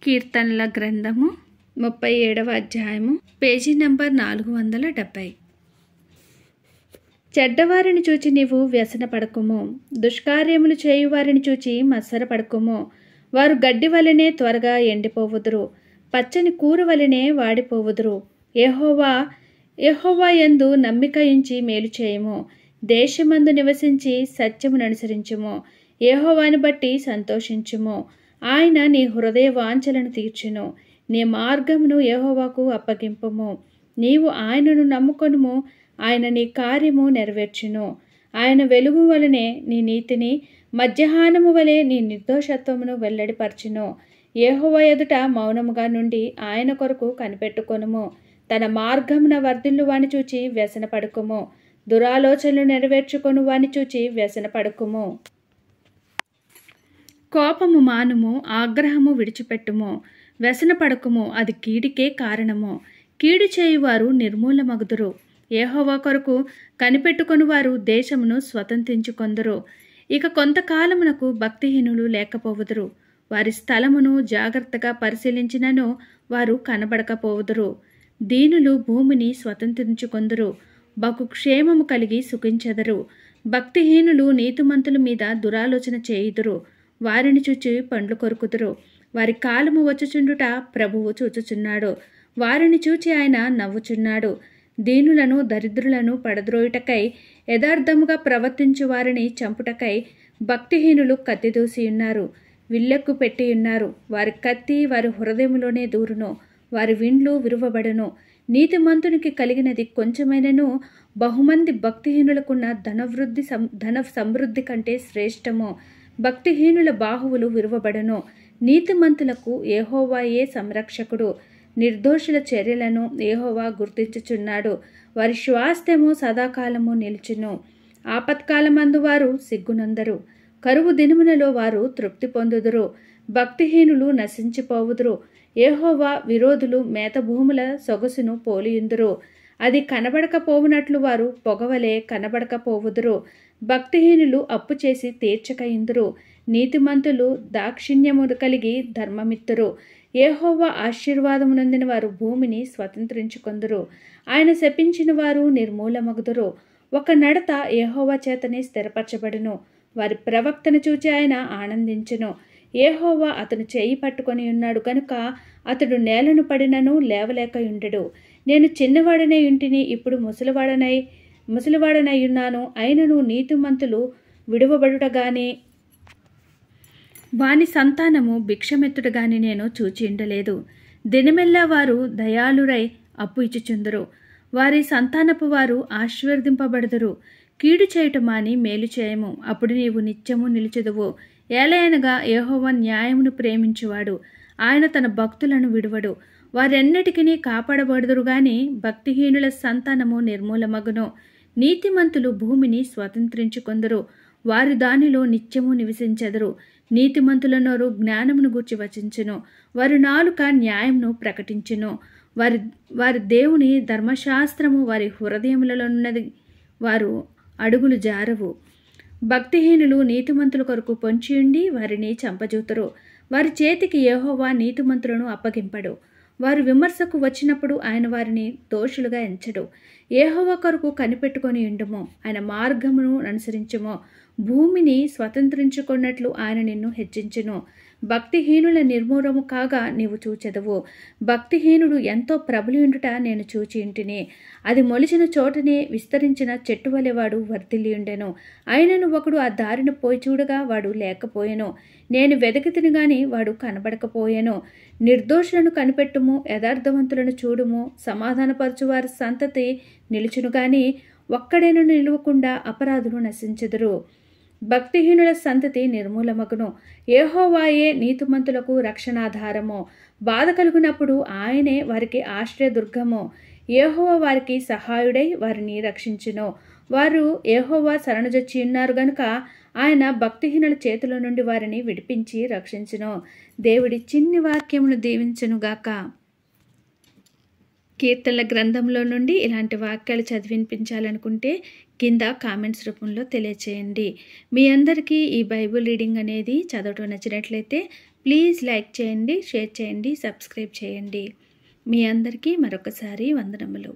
కీర్తనల గ్రంథము 37వ అధ్యాయము పేజీ నంబర్ 470. చెడ్డవారిని చూచి నీవు వ్యసనపడకుము, దుష్కార్యములు చేయువారిని చూచి మత్సరపడకుము. వారు గడ్డి వలెనే త్వరగా ఎండిపోవుదురు, పచ్చని కూర వలెనే వాడిపోవుదురు. యెహోవా యందు నమ్మిక ఉంచి మేలు చేయము, దేశమందు నివసించి సత్యమును అనుసరించుము. యెహోవాను బట్టి సంతోషించుము, ఆయన నీ హృదయ వాంఛలను తీర్చును. నీ మార్గమును యెహోవాకు అప్పగింపుము, నీవు ఆయనను నమ్ముకొనుము, ఆయన నీ కార్యము నెరవేర్చును. ఆయన వెలుగు వలనే నీ నీతిని, మధ్యాహ్నము వలె నీ నిర్దోషత్వమును వెల్లడిపరచును. యెహోవా ఎదుట మౌనముగా నుండి ఆయన కొరకు కనిపెట్టుకొనుము. తన మార్గమున వర్ధిల్లు వాని చూచి వ్యసనపడకుము, దురాలోచనలు నెరవేర్చుకొను వాని చూచి వ్యసనపడకుము. కోపము మానుము, ఆగ్రహము విడిచిపెట్టుము, వ్యసనపడకుము, అది కీడికే కారణము. కీడు చేయువారు నిర్మూలమగుదురు, యెహోవా కొరకు కనిపెట్టుకొని వారు దేశమును స్వతంత్రించుకొందురు. ఇక కొంతకాలమునకు భక్తిహీనులు లేకపోవుదురు, వారి స్థలమును జాగ్రత్తగా పరిశీలించినను వారు కనబడకపోవుదురు. దీనులు భూమిని స్వతంత్రించుకొందురు, బహు క్షేమము కలిగి సుఖించెదరు. భక్తిహీనులు నీతిమంతుల మీద దురాలోచన చేయుదురు, వారిని చూచి పండ్లు కొరుకుదురు. వారి కాలము వచ్చుచుండుట ప్రభువు చూచుచున్నాడు, వారిని చూచి ఆయన నవ్వుచున్నాడు. దీనులను దరిద్రులను పడద్రోయుటకై, యథార్థముగా ప్రవర్తించు వారిని చంపుటకై భక్తిహీనులు కత్తిదూసి ఉన్నారు, విల్లెక్కు పెట్టి ఉన్నారు. వారి కత్తి వారి హృదయములోనే దూరును, వారి విండ్లు విరువబడును. నీతిమంతునికి కలిగినది కొంచెమైనను బహుమంది భక్తిహీనులకున్న ధన సమృద్ధి కంటే శ్రేష్టము. భక్తిహీనుల బాహువులు విరువబడును, నీతిమంతులకు యెహోవాయే సంరక్షకుడు. నిర్దోషుల చర్యలను యెహోవా గుర్తించుచున్నాడు, వారి స్వాస్థ్యము సదాకాలము నిలుచును. ఆపత్కాలమందు వారు సిగ్గునందరు, కరువు దినములలో వారు తృప్తి పొందుదురు. భక్తిహీనులు నశించిపోవుదురు, యెహోవా విరోధులు మేతభూముల సొగసును పోలియుందురు. అది కనబడకపోవునట్లు వారు పొగవలే కనబడకపోవుదురు. భక్తిహీనులు అప్పు చేసి తీర్చకయుందురు, నీతిమంతులు దాక్షిణ్యము కలిగి ధర్మమిత్తురు. యెహోవా ఆశీర్వాదము నొందిన వారు భూమిని స్వతంత్రించుకొందురు, ఆయన శపించిన వారు నిర్మూలమగుదురు. ఒక నడత యెహోవా చేతనే స్థిరపరచబడును, వారి ప్రవక్తను చూచి ఆయన ఆనందించును. యెహోవా అతను చేయి పట్టుకొని ఉన్నాడు గనుక అతడు నేలను పడినను లేవలేకయుండెడు. నేను చిన్నవాడనై ఉంటిని, ఇప్పుడు ముసలివాడనై ఉన్నాను. అయినను నీతిమంతులు విడువబడుటగాని వాని సంతానము భిక్షమెత్తుటగాని నేను చూచి ఉండలేదు. దినమెల్లా వారు దయాళురై అప్పు ఇచ్చుచుందురు, వారి సంతానపు వారు ఆశీర్వదింపబడుదురు. కీడు చేయుట మాని మేలు చేయము, అప్పుడు నీవు నిత్యము నిలుచుదువు. ఏలయనగా యెహోవా న్యాయమును ప్రేమించువాడు, ఆయన తన భక్తులను విడువడు. వారెన్నటికినీ కాపాడబడుదురు గాని భక్తిహీనుల సంతానము నిర్మూలమగును. నీతిమంతులు భూమిని స్వతంత్రించుకొందురు, వారు దానిలో నిత్యము నివసించెదరు. నీతిమంతుల నోరు జ్ఞానమును గూర్చి వచించును, వారి నాలుక న్యాయమును ప్రకటించును. వారి దేవుని ధర్మశాస్త్రము వారి హృదయములలోనున్నది, వారు అడుగులు జారవు. భక్తిహీనులు నీతిమంతుల కొరకు పొంచియుండి వారిని చంపజూతురు, వారి చేతికి యెహోవా నీతిమంతులను అప్పగింపడు. వారు విమర్శకు వచ్చినప్పుడు ఆయన వారిని దోషులుగా ఎంచడు. యెహోవా కొరకు కనిపెట్టుకొని ఉండుము, ఆయన మార్గమును అనుసరించుము. భూమిని స్వతంత్రించుకున్నట్లు ఆయన నిన్ను హెచ్చించును. భక్తిహీనుల నిర్మూలము కాగా నీవు చూచెదవు. భక్తిహీనుడు ఎంతో ప్రబలియుండుట నేను చూచి ఇంటిని, అది మొలిచిన చోటనే విస్తరించిన చెట్టు వలె వాడు వర్ధిల్లియుండెను. అయినను ఒకడు ఆ దారిన పోయి చూడగా వాడు లేకపోయెను. నేను వెదకితిని గాని వాడు కనబడకపోయెను. నిర్దోషులను కనిపెట్టుము, యథార్థవంతులను చూడుము. సమాధానపరచువారి సంతతి నిలుచును గాని ఒక్కడైనా నిలువకుండా అపరాధులు నశించెదరు. భక్తిహీనుల సంతతి నిర్మూలమగును, యెహోవాయే నీతిమంతులకు రక్షణాధారము. బాధ కలుగునప్పుడు ఆయనే వారికి ఆశ్రయదుర్గము. యెహోవా వారికి సహాయుడై వారిని రక్షించును. వారు యెహోవా శరణుజొచ్చి ఉన్నారు గనుక ఆయన భక్తిహీనుల చేతుల నుండి వారిని విడిపించి రక్షించును. దేవుడి చిన్ని వాక్యమును దీవించునుగాక. కీర్తనల గ్రంథంలో నుండి ఇలాంటి వాక్యాలు చదివినిపించాలనుకుంటే కింద కామెంట్స్ రూపంలో తెలియచేయండి. మీ అందరికీ ఈ బైబిల్ రీడింగ్ అనేది చదవటం నచ్చినట్లయితే ప్లీజ్ లైక్ చేయండి, షేర్ చేయండి, సబ్స్క్రైబ్ చేయండి. మీ అందరికీ మరొకసారి వందనములు.